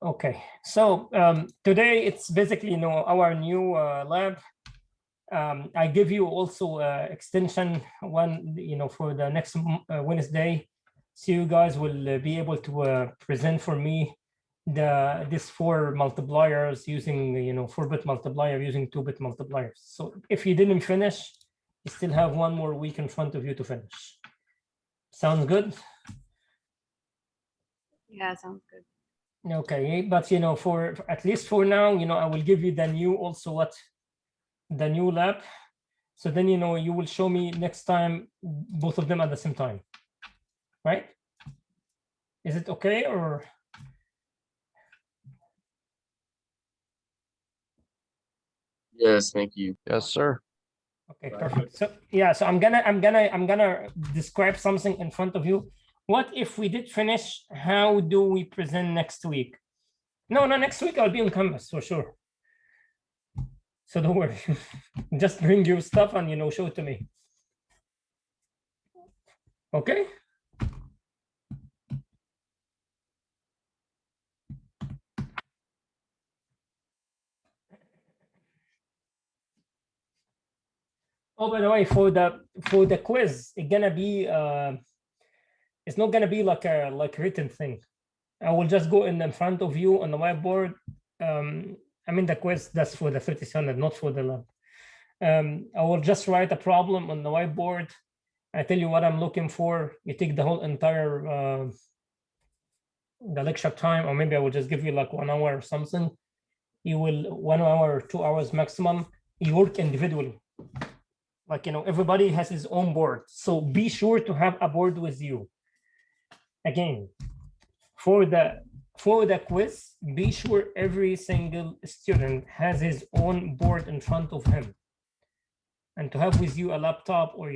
Okay, so today it's basically our new lab. I give you also extension one for the next Wednesday, so you guys will be able to present for me this 4 multipliers using 4-bit multiplier using 2-bit multipliers. So if you didn't finish, you still have 1 more week in front of you to finish. Sounds good? Yeah, sounds good. Okay, but for at least for now, I will give you the new the new lab. So then you will show me next time both of them at the same time, right? Is it okay or? Yes, thank you. Yes, sir. Okay, perfect. So yeah, so I'm gonna describe something in front of you. What if we did finish? How do we present next week? No, next week I'll be on campus for sure. So don't worry. Just bring your stuff and show it to me. Okay. Oh, by the way, for the quiz, it's gonna be it's not gonna be like a written thing. I will just go in front of you on the whiteboard. I mean the quiz that's for the 3700, not for the lab. I will just write a problem on the whiteboard. I tell you what I'm looking for. You take the whole entire the lecture time, or maybe I will just give you like 1 hour or something. You will 1 hour or 2 hours maximum. You work individually. Like everybody has his own board, so be sure to have a board with you. Again, for the quiz, be sure every single student has his own board in front of him, and to have with you a laptop or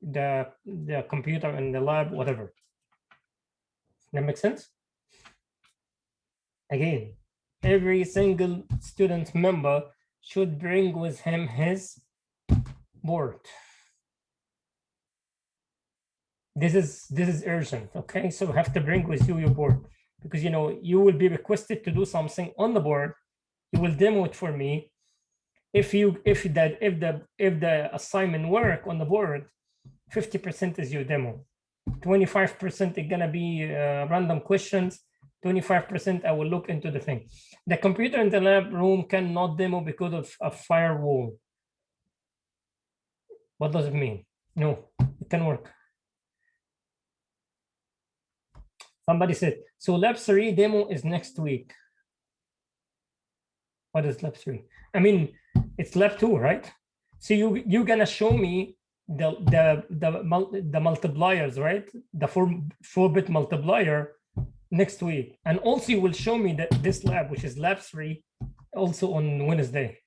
the computer in the lab, whatever. That makes sense? Again, every single student member should bring with him his board. This is urgent, okay? So you have to bring with you your board, because you will be requested to do something on the board. You will demo it for me. If the assignment work on the board, 50% is your demo. 25% is gonna be random questions. 25% I will look into the thing. The computer in the lab room cannot demo because of a firewall. What does it mean? No, it can work. Somebody said, so lab 3 demo is next week. What is lab 3? I mean, it's lab 2, right? So you're gonna show me the multipliers, right? The 4-bit multiplier next week. And also you will show me that this lab, which is lab 3, also on Wednesday.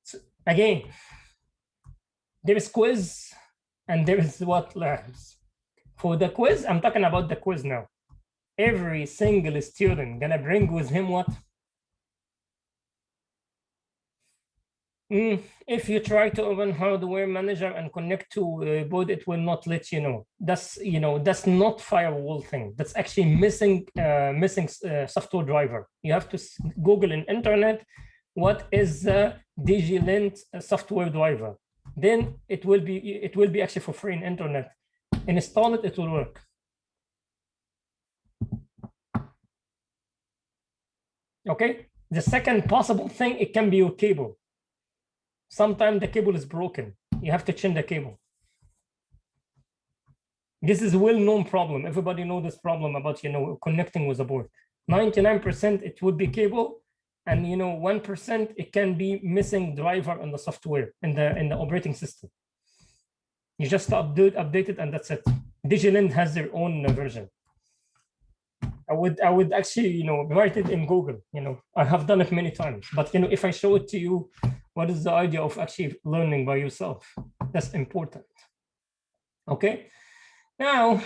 So again, there is quiz and there is what labs. For the quiz, I'm talking about the quiz now. Every single student gonna bring with him what? If you try to open hardware manager and connect to board, it will not let you know. That's not firewall thing. That's actually missing software driver. You have to Google in internet what is the DigiLint software driver. Then it will be actually for free in internet. Install it, it will work. Okay. The second possible thing, it can be your cable. Sometimes the cable is broken. You have to change the cable. This is a well-known problem. Everybody knows this problem about connecting with a board. 99% it would be cable, and 1% it can be missing driver in the software in the operating system. You just update it, and that's it. DigiLint has their own version. I would actually write it in Google. I have done it many times, but if I show it to you, what is the idea of actually learning by yourself? That's important. Okay. Now,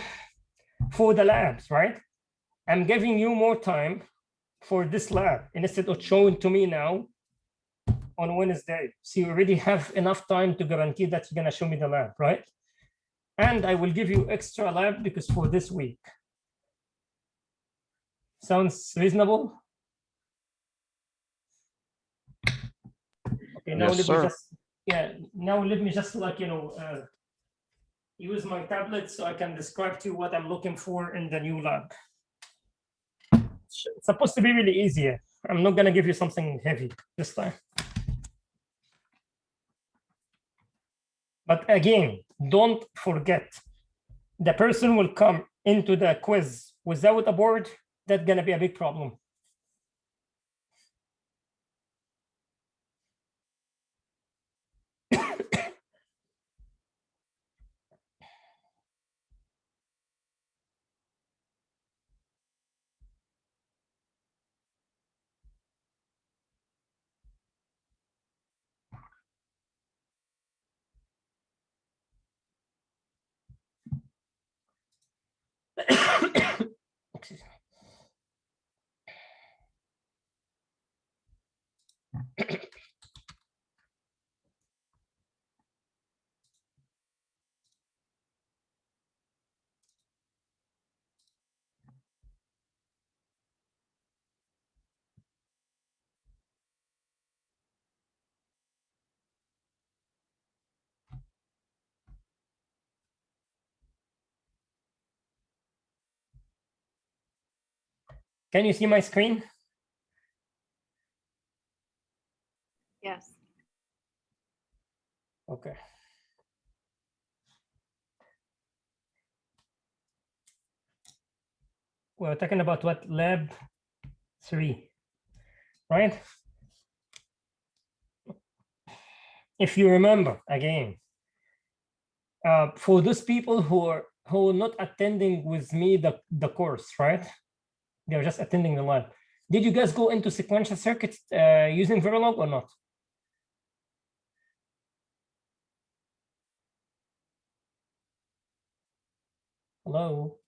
for the labs, right? I'm giving you more time for this lab, and instead of showing to me now on Wednesday. So you already have enough time to guarantee that you're gonna show me the lab, right? And I will give you extra lab because for this week. Sounds reasonable? Okay, now Yes, sir. now let me just like, use my tablet so I can describe to you what I'm looking for in the new lab. It's supposed to be really easy. I'm not gonna give you something heavy this time. But again, don't forget, the person will come into the quiz without a board. That's gonna be a big problem. Excuse me. Can you see my screen? Yes. Okay. We're talking about what? Lab 3, right? If you remember, again, for those people who are not attending with me the course, right? They're just attending the lab. Did you guys go into sequential circuits using Verilog or not? Hello?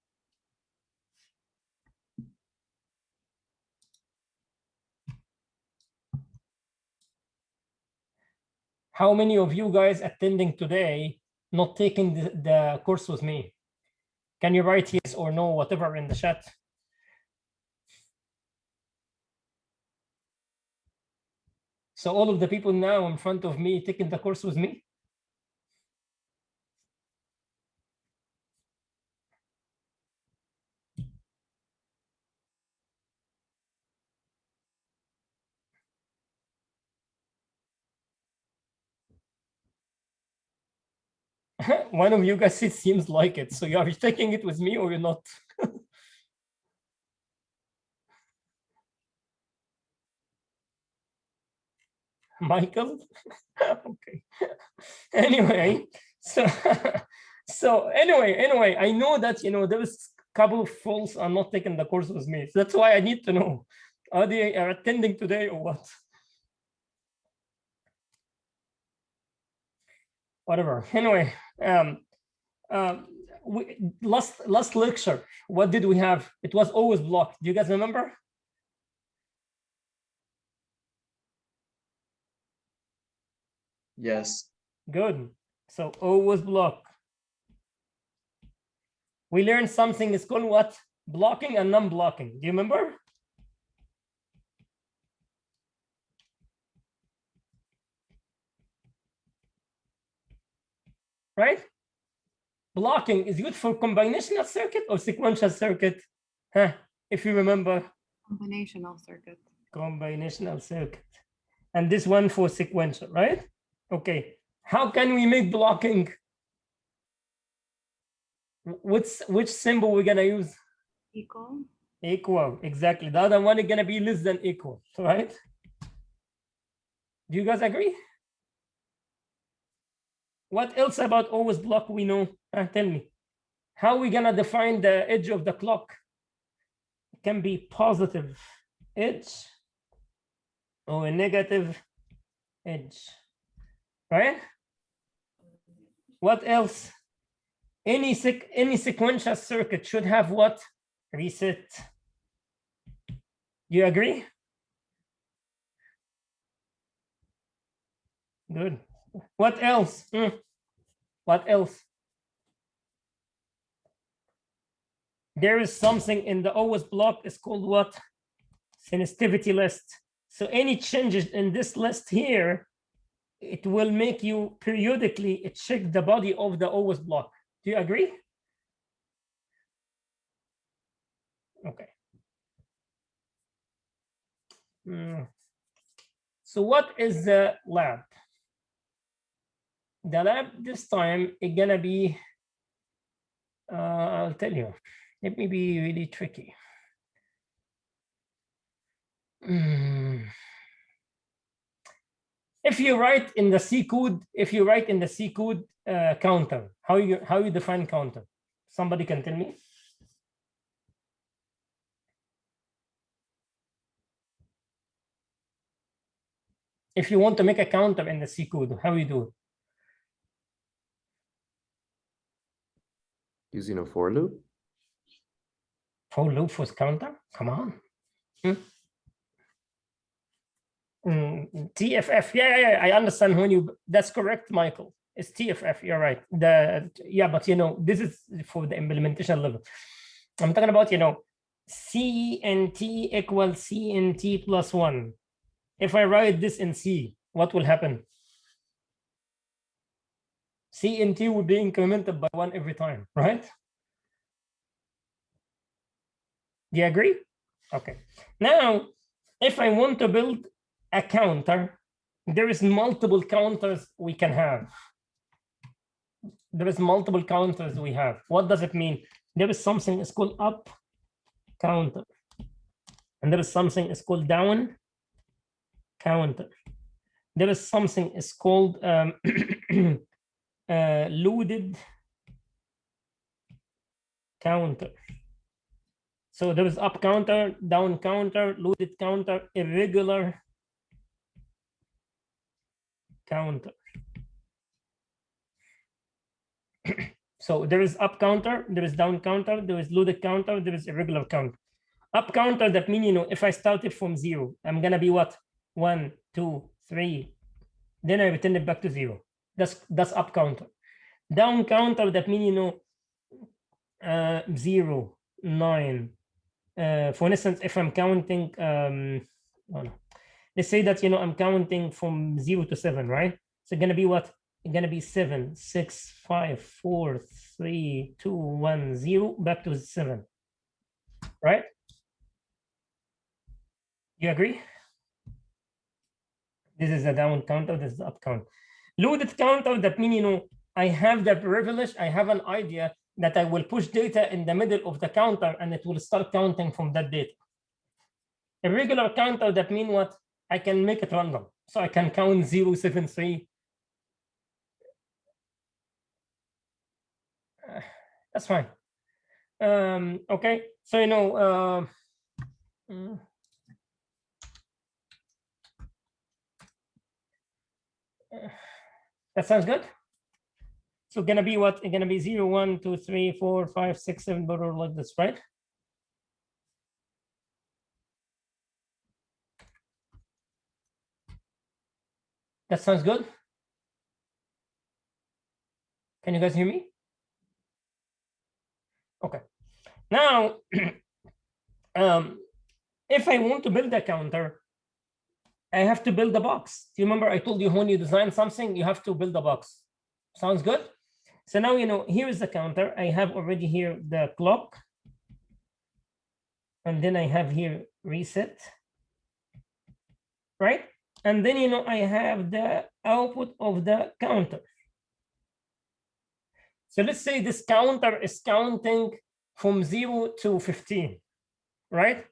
How many of you guys attending today not taking the course with me? Can you write yes or no, whatever in the chat? So all of the people now in front of me taking the course with me? One of you guys, it seems like it. So are you taking it with me or you're not? Michael? Okay. Anyway, so anyway, I know that there was a couple of folks are not taking the course with me. So that's why I need to know, are they attending today or what? Whatever. Anyway, last lecture, what did we have? It was always blocked. Do you guys remember? Yes. Good. So always block. We learned something, it's called what? Blocking and non-blocking. Do you remember? Right? Blocking is good for combinational circuit or sequential circuit? Huh? If you remember. Combinational circuit. Combinational circuit. And this one for sequential, right? Okay. How can we make blocking? Which symbol we're gonna use? Equal. Equal, exactly. The other one is gonna be less than equal, right? Do you guys agree? What else about always block we know? Tell me. How are we gonna define the edge of the clock? It can be positive edge or a negative edge, right? What else? Any sequential circuit should have what? Reset. You agree? Good. What else? What else? there is something in the OS block is called what? Sensitivity list. So any changes in this list here, it will make you periodically check the body of the OS block. Do you agree? Okay. So what is the lab? The lab this time is gonna be, I'll tell you, it may be really tricky. If you write in the C code, counter, how you define counter? Somebody can tell me? If you want to make a counter in the C code, how you do it? Using a for loop? For loop for counter? Come on. TFF, yeah, I understand when you, that's correct, Michael. It's TFF, you're right. But you know, this is for the implementation level. I'm talking about, you know, CNT equals CNT plus 1. If I write this in C, what will happen? CNT will be incremented by 1 every time, right? Do you agree? Okay. Now, if I want to build a counter, there is multiple counters we can have. There is multiple counters we have. What does it mean? There is something is called up counter, and there is something is called down counter. There is something is called loaded counter. So there is up counter, down counter, loaded counter, irregular counter. So there is up counter, there is down counter, there is loaded counter, there is irregular counter. Up counter, that means, you know, if I started from 0, I'm gonna be what? 1, 2, 3. Then I return it back to 0. That's up counter. Down counter, that means, you know, 0, 9. For instance, if I'm counting, let's say that, you know, I'm counting from 0 to 7, right? So it's gonna be what? It's gonna be 7, 6, 5, 4, 3, 2, 1, 0, back to 7, right? You agree? This is a down counter, this is the up counter. Loaded counter, that means, you know, I have the privilege, I have an idea that I will push data in the middle of the counter and it will start counting from that data. Irregular counter, that means what? I can make it random. So I can count 0, 7, 3. That's fine. Okay, so, you know, that sounds good. So gonna be what? It's gonna be 0, 1, 2, 3, 4, 5, 6, 7, like this, right? That sounds good. Can you guys hear me? Okay. Now, if I want to build a counter, I have to build a box. Do you remember I told you when you design something, you have to build a box? Sounds good? So now, you know, here is the counter. I have already here the clock. And then I have here reset, right? And then, you know, I have the output of the counter. So let's say this counter is counting from 0 to 15, right?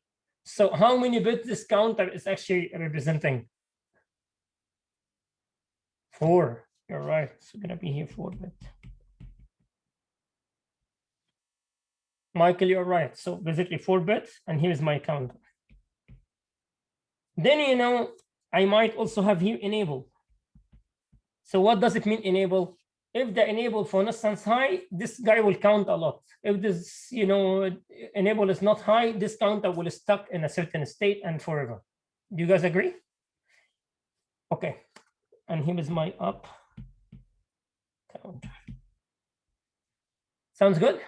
So how many bits this counter is actually representing? 4, you're right. It's gonna be here 4 bits. Michael, you're right. So basically 4 bits, and here's my counter. Then, you know, I might also have here enable. So what does it mean enable? If the enable, for instance, high, this guy will count a lot. If this, you know, enable is not high, this counter will stuck in a certain state and forever. Do you guys agree? Okay. And here is my up counter. Sounds good?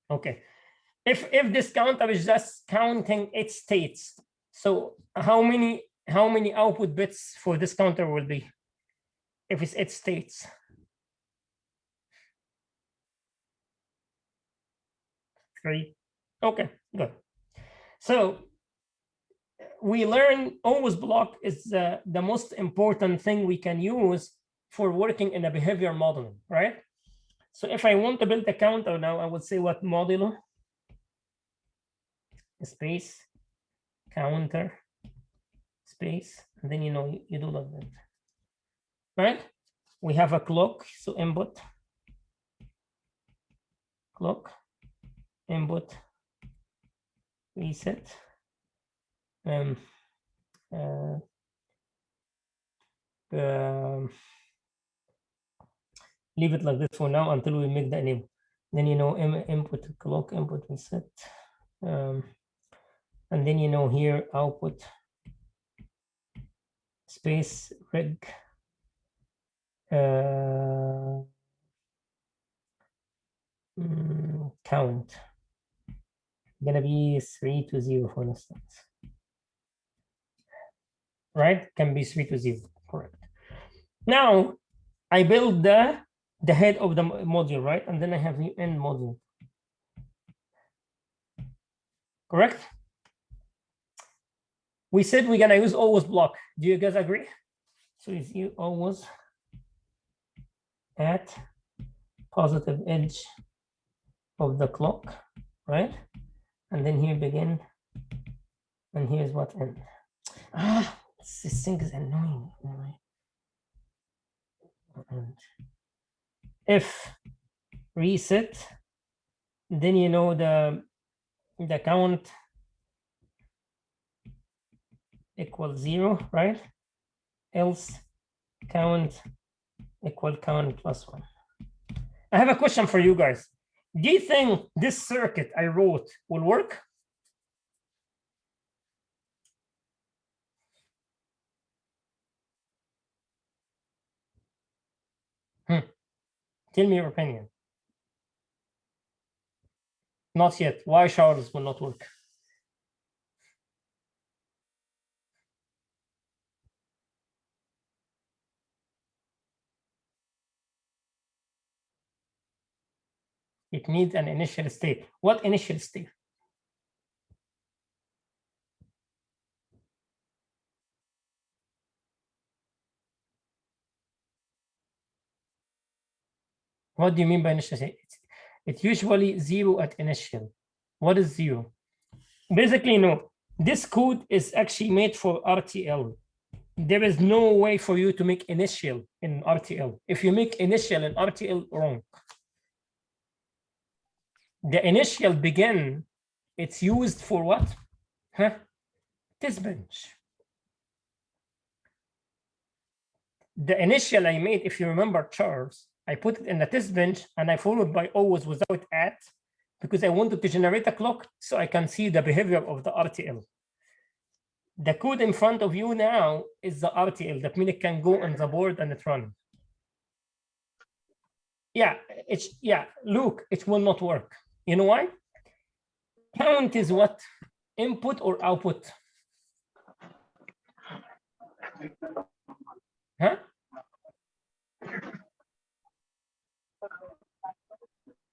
Okay. If this counter is just counting its states, so how many output bits for this counter will be if it's its states? 3. Okay, good. So we learn always block is the most important thing we can use for working in a behavior modeling, right? So if I want to build a counter now, I would say what modulo space counter space, and then you do like that, right? We have a clock, so input clock input reset leave it like this for now until we make the enable. Then input clock input reset, and then here output space reg count gonna be 3 to 0 for instance, right? Can be 3 to 0, correct. Now I build the head of the module, right? And then I have the end module, correct? We said we're gonna use always block. Do you guys agree? So it's you always at positive edge of the clock, right? And then here begin, and here's what end. This thing is annoying. And if reset, then the count equals 0, right? Else count equal count plus 1. I have a question for you guys. Do you think this circuit I wrote will work? Tell me your opinion. Not yet. Why Charles will not work? It needs an initial state. What initial state? What do you mean by initial state? It's usually 0 at initial. What is 0? Basically, no. This code is actually made for RTL. There is no way for you to make initial in RTL. If you make initial in RTL, wrong. The initial begin, it's used for what? Test bench. The initial I made, if you remember, Charles, I put it in the test bench and I followed by always without at, because I wanted to generate a clock so I can see the behavior of the RTL. The code in front of you now is the RTL. That means it can go on the board and it run. Look, it will not work. You know why? Count is what? Input or output?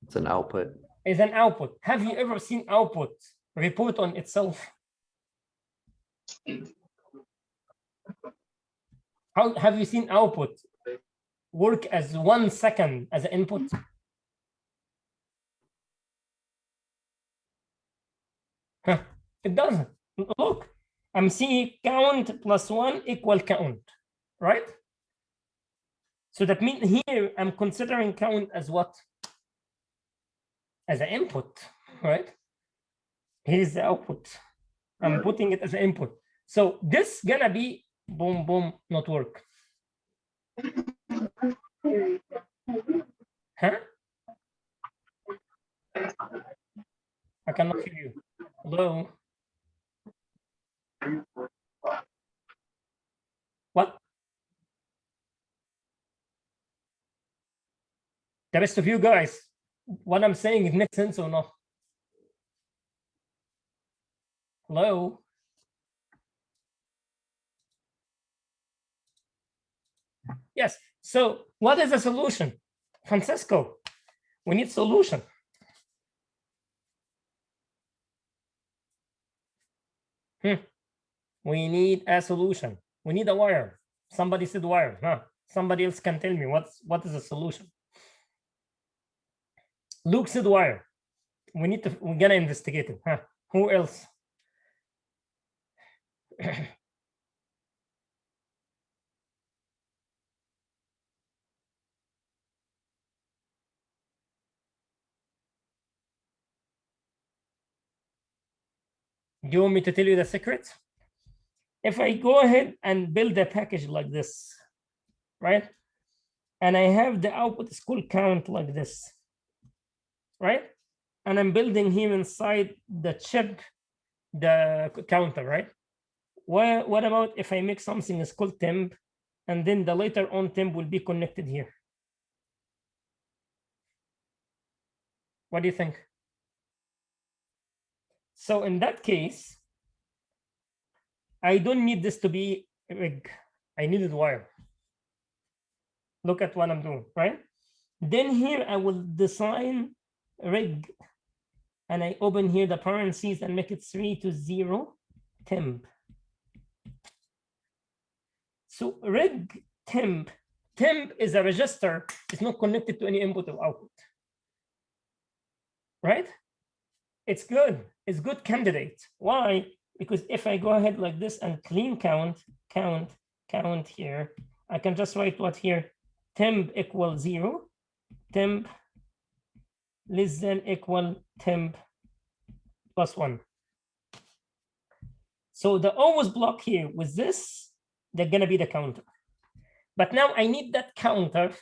It's an output. Is an output. Have you ever seen output report on itself? How have you seen output work as 1 second as an input? It doesn't. Look, I'm seeing count plus 1 equal count, right? So that means here I'm considering count as what? As an input, right? Here's the output. I'm putting it as an input. So this gonna be boom, boom, not work. I cannot hear you. Hello? What? The rest of you guys, what I'm saying, it makes sense or not? Hello? Yes. So what is the solution? Francisco, we need solution. We need a solution. We need a wire. Somebody said wire. Huh? Somebody else can tell me what is the solution. Luke said wire. We're gonna investigate it. Huh? Who else? Do you want me to tell you the secret? If I go ahead and build a package like this, right? And I have the output school count like this, right? And I'm building here inside the chip, the counter, right? What about if I make something is called temp, and then the later on temp will be connected here? What do you think? So in that case, I don't need this to be rig. I needed wire. Look at what I'm doing, right? Then here I will design rig, and I open here the parentheses and make it 3 to 0 temp. So rig temp is a register. It's not connected to any input or output, right? It's good. It's good candidate. Why? Because if I go ahead like this and clean count here, I can just write what here? Temp equal 0, temp less than equal temp plus 1. So the always block here with this, they're gonna be the counter. But now I need that counter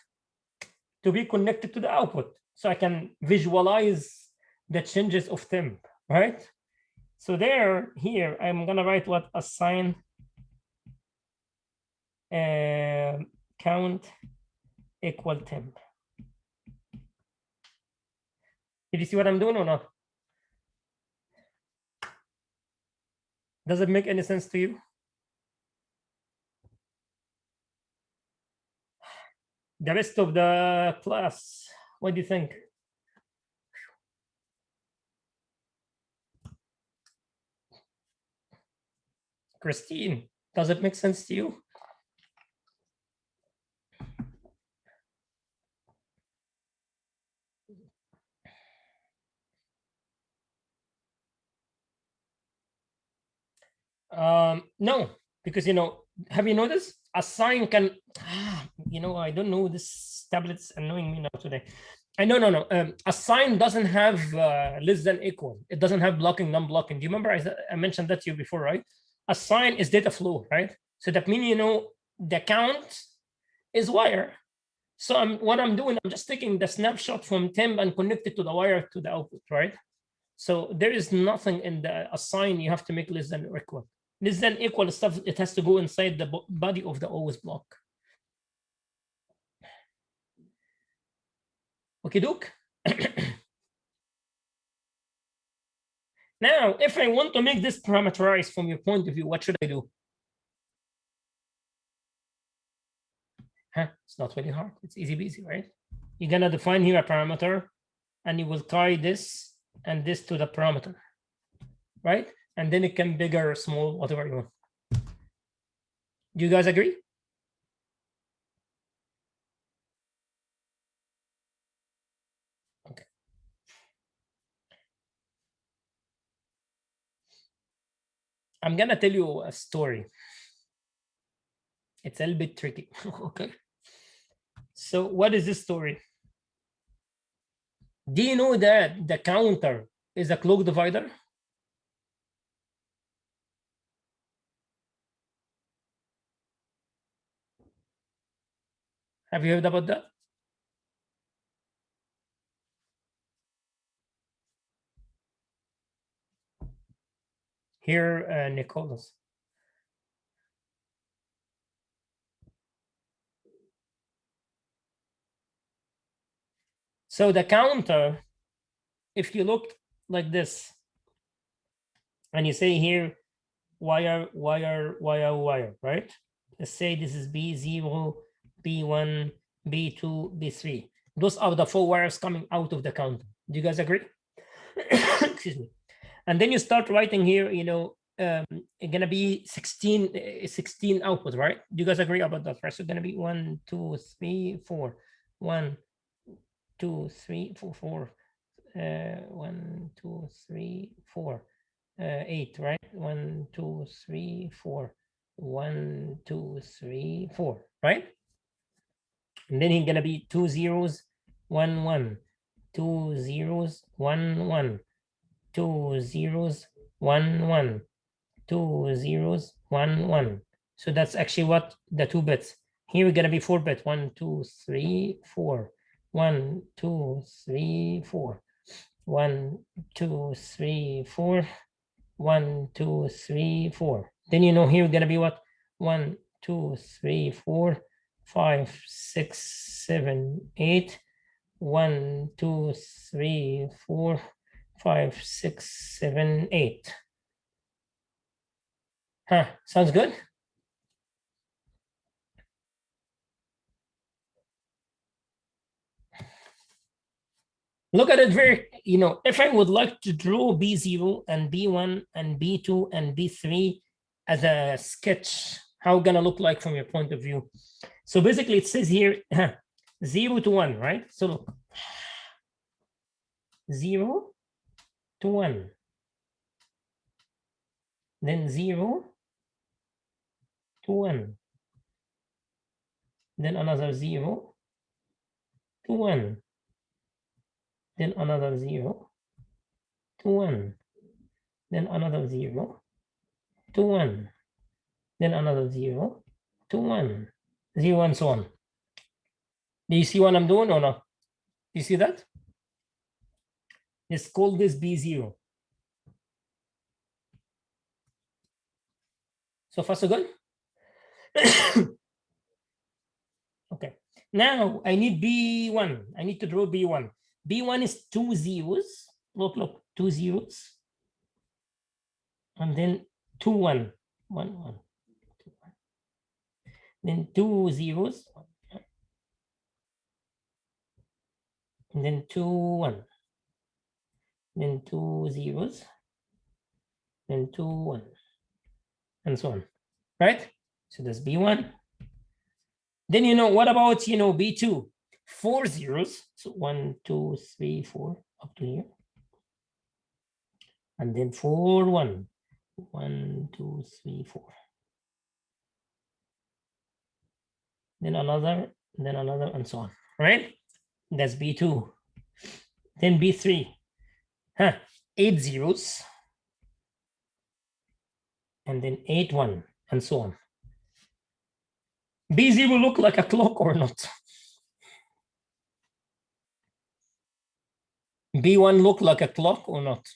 to be connected to the output so I can visualize the changes of temp, right? So here, I'm gonna write what assign count equal temp. Did you see what I'm doing or not? Does it make any sense to you? The rest of the class, what do you think? Christine, does it make sense to you? No, because have you noticed assign can I don't know, this tablet's annoying me now today. No. Assign doesn't have less than equal. It doesn't have blocking, non-blocking. Do you remember I mentioned that to you before, right? Assign is data flow, right? So that means the count is wire. So what I'm doing, I'm just taking the snapshot from temp and connect it to the wire to the output, right? So there is nothing in the assign you have to make less than or equal. Less than equal stuff, it has to go inside the body of the always block. Okay, Duke. Now, if I want to make this parameterized from your point of view, what should I do? It's not very hard. It's easy peasy, right? You're gonna define here a parameter, and you will tie this and this to the parameter, right? And then it can bigger or small, whatever you want. Do you guys agree? Okay. I'm gonna tell you a story. It's a little bit tricky. Okay. So what is this story? Do you know that the counter is a clock divider? Have you heard about that? Here, Nicholas. So the counter, if you look like this, and you say here wire, right? Let's say this is B0, B1, B2, B3. Those are the 4 wires coming out of the counter. Do you guys agree? Excuse me. And then you start writing here, it's gonna be 16 output, right? Do you guys agree about that? Right? So it's gonna be 1, 2, 3, 4. 1, 2, 3, 4, 4. 1, 2, 3, 4. 8, right? 1, 2, 3, 4. 1, 2, 3, 4, right? And then he's gonna be 2 zeros, 1, 1. 2 zeros, 1, 1. 2 zeros, 1, 1. 2 zeros, 1, 1. So that's actually what the 2 bits. Here we're gonna be 4 bits. 1, 2, 3, 4. 1, 2, 3, 4. 1, 2, 3, 4. 1, 2, 3, 4. Then here we're gonna be what? 1, 2, 3, 4, 5, 6, 7, 8. 1, 2, 3, 4, 5, 6, 7, 8. Huh, sounds good? Look at it very, if I would like to draw B0 and B1 and B2 and B3 as a sketch, how gonna look like from your point of view? So basically it says here 0 to 1, right? So look, 0 to 1, then 0 to 1, then another 0 to 1, then another 0 to 1, then another 0 to 1, then another 0 to 1, 0 and so on. Do you see what I'm doing or not? Do you see that? Let's call this B0. So far so good? Okay. Now I need B1. I need to draw B1. B1 is 2 zeros. Look, 2 zeros. And then 2, 1. 1, 1. 2, 1. Then 2 zeros. And then 2, 1. Then 2 zeros. Then 2, 1. And so on. Right? So that's B1. Then what about B2? 4 zeros. So 1, 2, 3, 4 up to here. And then 4, 1. 1, 2, 3, 4. Then another, and so on. Right? That's B2. Then B3. 8 zeros. And then 8, 1, and so on. B0 look like a clock or not? B1 look like a clock or not?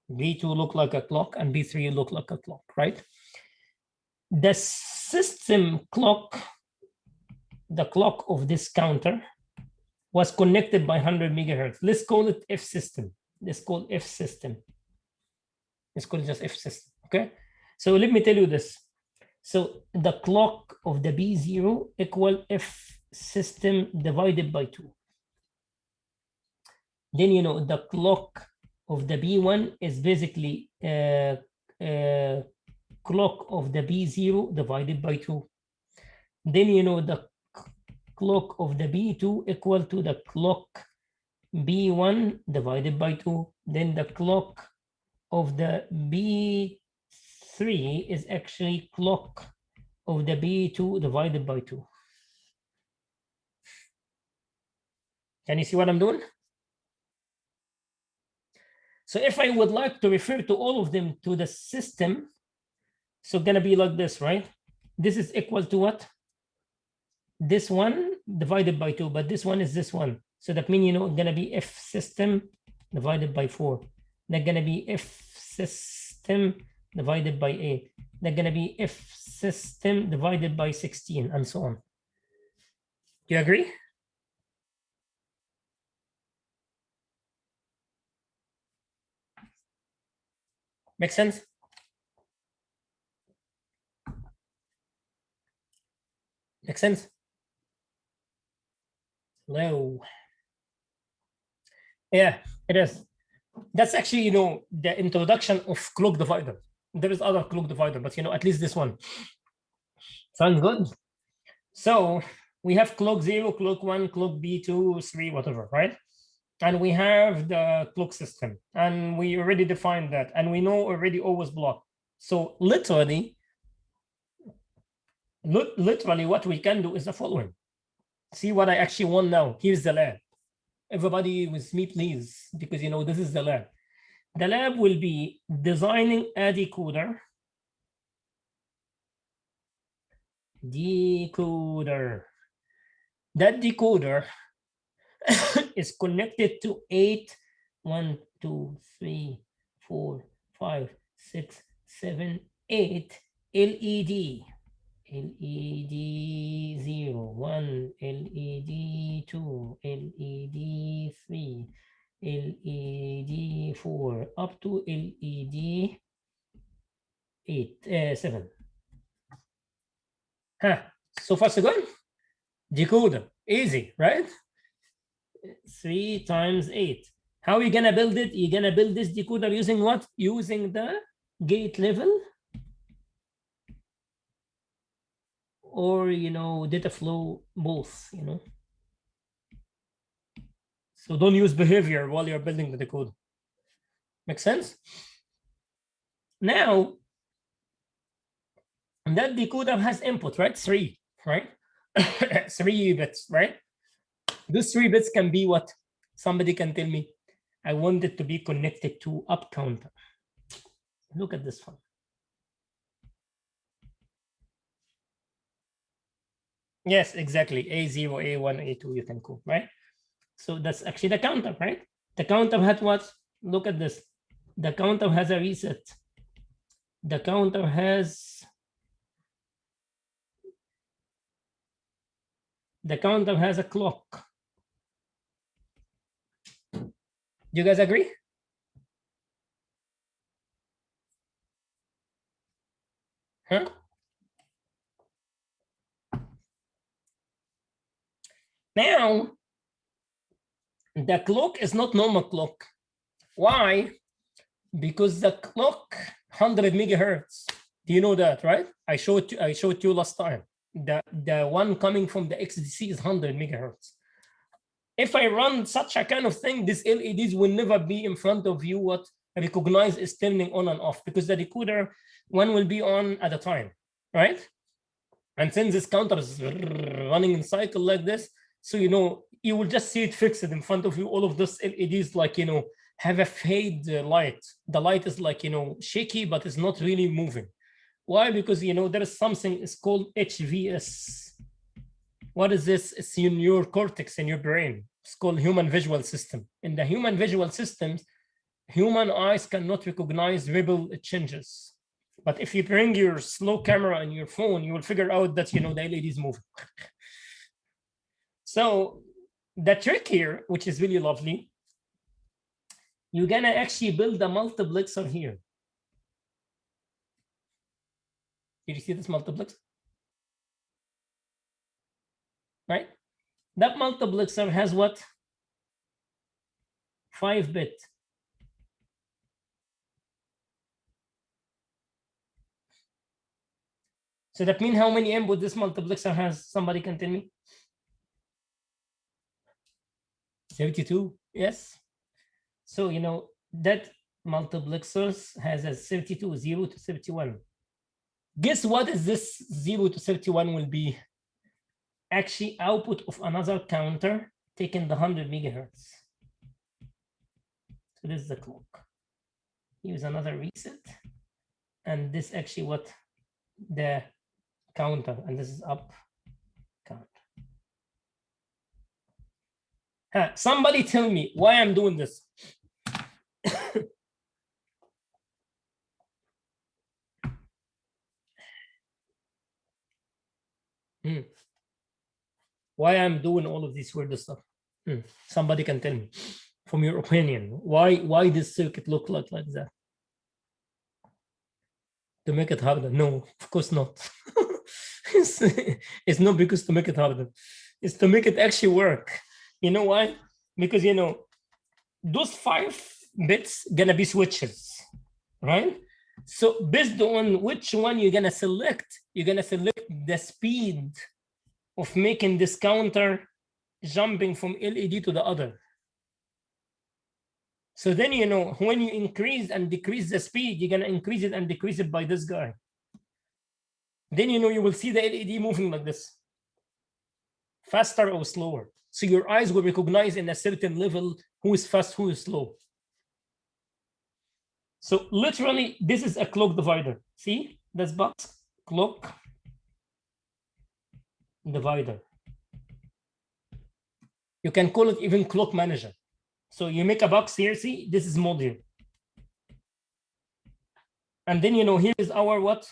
B2 look like a clock and B3 look like a clock, right? The system clock, the clock of this counter was connected by 100 megahertz. Let's call it F system. Let's call F system. Let's call it just F system, okay? So let me tell you this. So the clock of the B0 equal F system divided by 2. Then the clock of the B1 is basically clock of the B0 divided by 2. Then the clock of the B2 equal to the clock B1 divided by 2. Then the clock of the B3 is actually clock of the B2 divided by 2. Can you see what I'm doing? So if I would like to refer to all of them to the system, so gonna be like this, right? This is equal to what? This one divided by 2, but this one is this one. So that means, gonna be F system divided by 4. They're gonna be F system divided by 8. They're gonna be F system divided by 16 and so on. Do you agree? Make sense? Make sense? Hello. Yeah, it is. That's actually, you know, the introduction of clock divider. There is other clock divider, but you know, at least this one. Sounds good. So we have clock 0, clock 1, clock B2, 3, whatever, right? And we have the clock system, and we already defined that, and we know already O was blocked. So literally what we can do is the following. See what I actually want now. Here's the lab. Everybody with me, please, because you know this is the lab. The lab will be designing a decoder. That decoder is connected to 8, 1, 2, 3, 4, 5, 6, 7, 8 LED. LED 0, 1, LED 2, LED 3, LED 4, up to LED 7. So far so good. Decoder, easy, right? 3 times 8. How are you gonna build it? You're gonna build this decoder using what? Using the gate level, or you know, data flow, both, you know. So don't use behavior while you're building the decoder. Make sense? Now, that decoder has input, right? 3, right? 3 bits, right? Those 3 bits can be what? Somebody can tell me, I want it to be connected to up counter. Look at this one. Yes, exactly. A0, A1, A2, you can go, right? So that's actually the counter, right? The counter had what? Look at this. The counter has a reset. The counter has a clock. Do you guys agree? Huh? Now, the clock is not normal clock. Why? Because the clock 100 megahertz. Do you know that, right? I showed you last time. The one coming from the XDC is 100 megahertz. If I run such a kind of thing, these LEDs will never be in front of you what recognize is turning on and off, because the decoder one will be on at a time, right? And since this counter is running in cycle like this, so you know, you will just see it fixed in front of you. All of those LEDs, like, you know, have a fade light. The light is like, you know, shaky, but it's not really moving. Why? Because, you know, there is something, it's called HVS. What is this? It's in your cortex, in your brain. It's called human visual system. In the human visual systems, human eyes cannot recognize ripple changes. But if you bring your slow camera on your phone, you will figure out that, you know, the LED is moving. So the trick here, which is really lovely, you're gonna actually build a multiplexer here. Did you see this multiplexer? Right? That multiplexer has what? 5-bit. So that means how many input this multiplexer has? Somebody can tell me? 32, yes. So, you know, that multiplexer has a 32, 0 to 31. Guess what is this 0 to 31 will be? Actually output of another counter taking the 100 megahertz. So this is the clock. Here's another reset. And this actually what? The counter, and this is up counter. Somebody tell me why I'm doing this. Why I'm doing all of this weird stuff. Somebody can tell me from your opinion, why this circuit look like that? To make it harder? No, of course not. it's not because to make it harder. It's to make it actually work. You know why? Because those 5 bits gonna be switches, right? So based on which one you're gonna select the speed of making this counter jumping from LED to the other. So then when you increase and decrease the speed, you're gonna increase it and decrease it by this guy. Then you will see the LED moving like this, faster or slower. So your eyes will recognize in a certain level who is fast, who is slow. So literally, this is a clock divider. See this box? Clock divider. You can call it even clock manager. So you make a box here, see, this is module. And then, here is our what?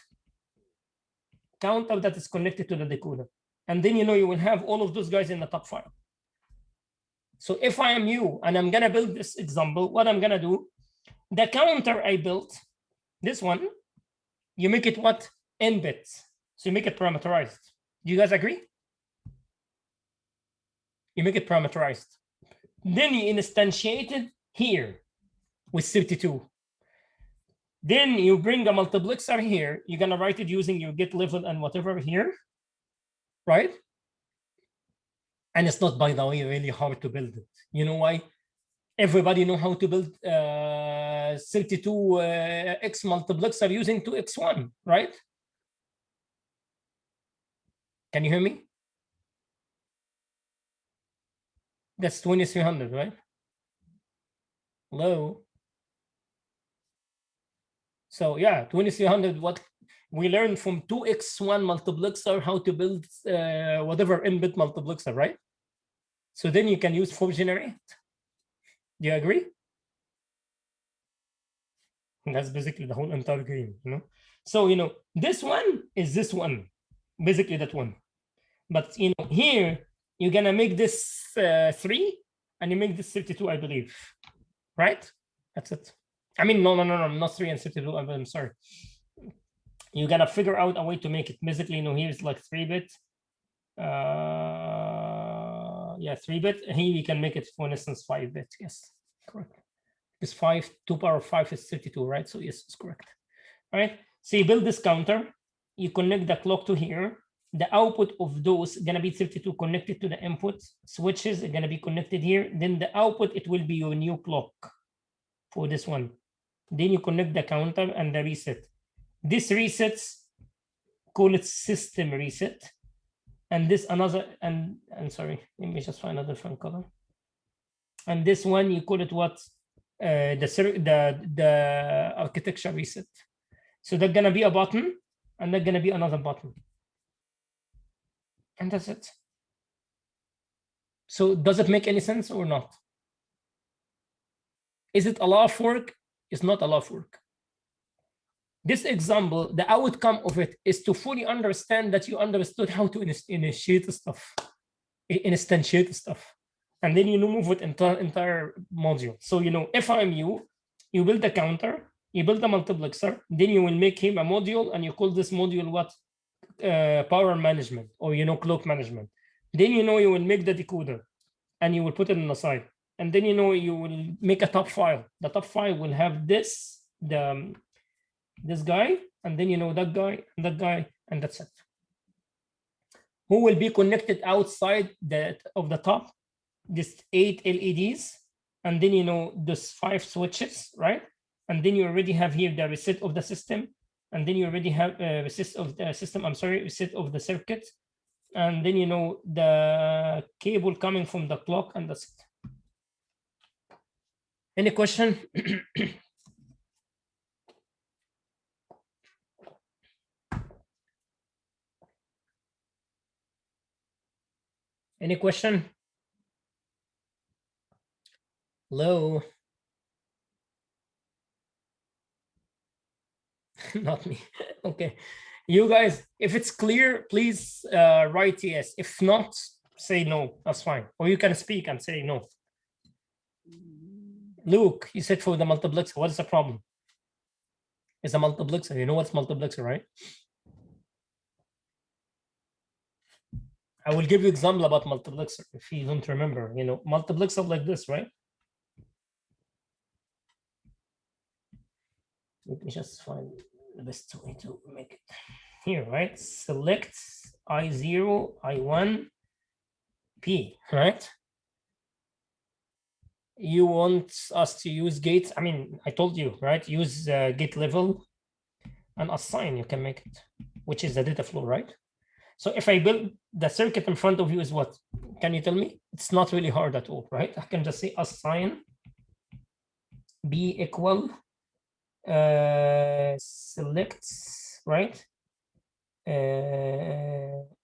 Counter that is connected to the decoder. And then, you will have all of those guys in the top file. So if I am you and I'm gonna build this example, what I'm gonna do, the counter I built, this one, you make it what? N bits. So you make it parameterized. Do you guys agree? You make it parameterized. Then you instantiate it here with 32. Then you bring a multiplexer here. You're gonna write it using your get level and whatever here, right? And it's not, by the way, really hard to build it. You know why? Everybody know how to build 32x multiplexer using 2x1, right? Can you hear me? That's 2300, right? Hello. So yeah, 2300, what we learned from 2x1 multiplexer, how to build whatever n-bit multiplexer, right? So then you can use for generate. Do you agree? And that's basically the whole entire game, So, this one is this one, basically that one. But, here, you're going to make this 3 and you make this 32, I believe, right? That's it. I mean, no, not 3 and 32. I'm sorry. You're going to figure out a way to make it. Basically, here's like 3-bit. Yeah, 3-bit. Here you can make it, for instance, 5-bit. Yes, correct. It's 5, 2 power 5 is 32, right? So yes, it's correct. All right. So you build this counter. You connect the clock to here. The output of those is going to be 32 connected to the input. Switches are going to be connected here. Then the output, it will be your new clock for this one. Then you connect the counter and the reset. This resets, call it system reset. And this another, and sorry, let me just find a different color. And this one, you call it what? The architecture reset. So there's gonna be a button and there's gonna be another button. And that's it. So does it make any sense or not? Is it a lot of work? It's not a lot of work. This example, the outcome of it is to fully understand that you understood how to initiate stuff, instantiate stuff. And then move it entire module. So if I'm you build a counter, you build a multiplexer, then you will make him a module, and you call this module what? Power management, or clock management. Then you will make the decoder, and you will put it on the side. And then you will make a top file. The top file will have this guy, and then that guy, and that guy, and that's it. Who will be connected outside of the top? This 8 LEDs, and then this 5 switches, right? And then you already have here the reset of the system, and then you already have reset of the system. Reset of the circuit, and then the cable coming from the clock, and that's it. Any question? Any question? Hello? Not me. Okay. You guys, if it's clear, please write yes. If not, say no. That's fine. Or you can speak and say no. Luke, you said for the multiplex, what is the problem? is a multiplexer. You know what's multiplexer, right? I will give you example about multiplexer if you don't remember. You know, multiplexer like this, right? Let me just find the best way to make it here, right? Select I0, I1, P, right? You want us to use gates. I mean, I told you, right? Use gate level and assign, you can make it, which is the data flow, right? So if I build the circuit in front of you is what? Can you tell me? It's not really hard at all, right? I can just say assign B equal select, right?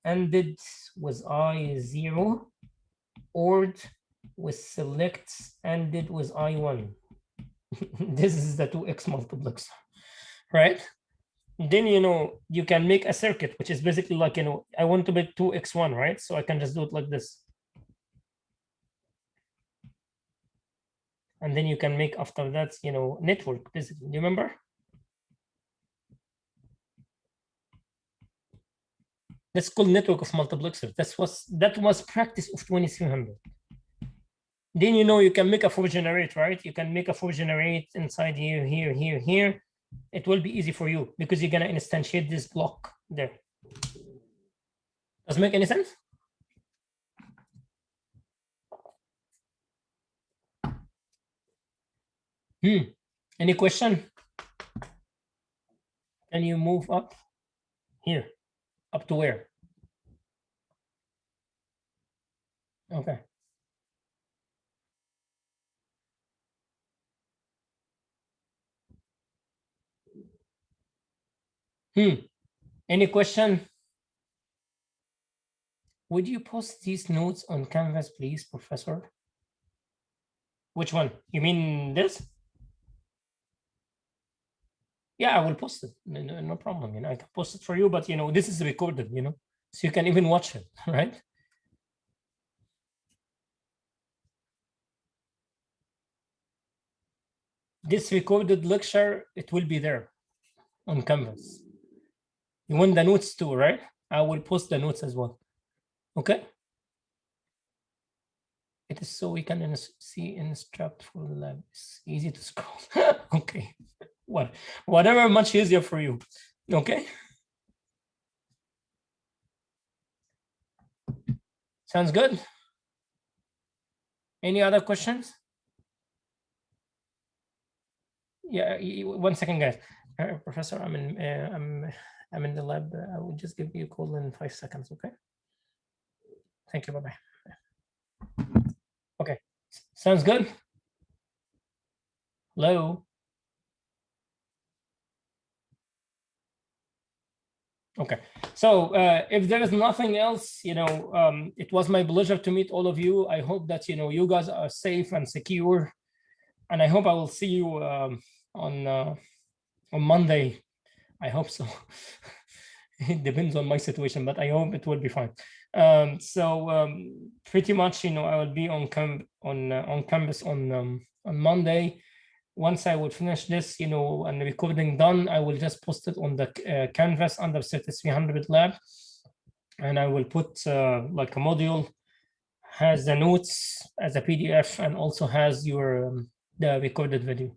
Ended with I0, ORed with select, ended with I1. This is the 2x multiplexer, right? Then, you know, you can make a circuit, which is basically like, you know, I want to make 2x1, right? So I can just do it like this. And then you can make after that, you know, network, basically. Do you remember? That's called network of multiplexers. That was practice of 2300. Then, you know, you can make a for generate, right? You can make a for generate inside here, here, here, here. It will be easy for you because you're gonna instantiate this block there. Does it make any sense? Any question? Can you move up here? Up to where? Okay. Any question? Would you post these notes on Canvas, please, Professor? Which one? You mean this? Yeah, I will post it. No problem. You know, I can post it for you, but you know, this is recorded, you know, so you can even watch it, right? This recorded lecture, it will be there on Canvas. You want the notes too, right? I will post the notes as well. Okay. It is so we can see instruct for the lab. It's easy to scroll. Okay. Whatever much easier for you. Okay. Sounds good. Any other questions? Yeah, 1 second, guys. Professor, I'm in the lab. I will just give you a call in 5 seconds. Okay. Thank you. Bye-bye. Okay. Sounds good. Hello. Okay. So if there is nothing else, you know, it was my pleasure to meet all of you. I hope that, you know, you guys are safe and secure. And I hope I will see you on Monday. I hope so. It depends on my situation, but I hope it will be fine. Pretty much, you know, I will be on campus on Monday. Once I would finish this, you know, and the recording done, I will just post it on the Canvas under 3300 lab, and I will put like a module has the notes as a PDF and also has your the recorded video.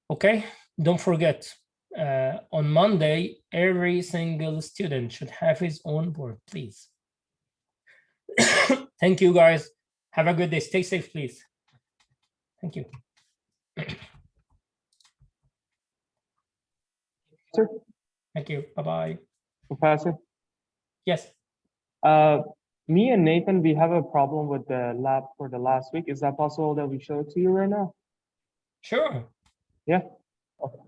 Okay, don't forget. On Monday, every single student should have his own board, please. Thank you, guys. Have a good day. Stay safe, please. Thank you. Sir, Thank you. Bye-bye. Professor. Yes. Me and Nathan, we have a problem with the lab for the last week. Is that possible that we show it to you right now? Sure. Yeah. Okay.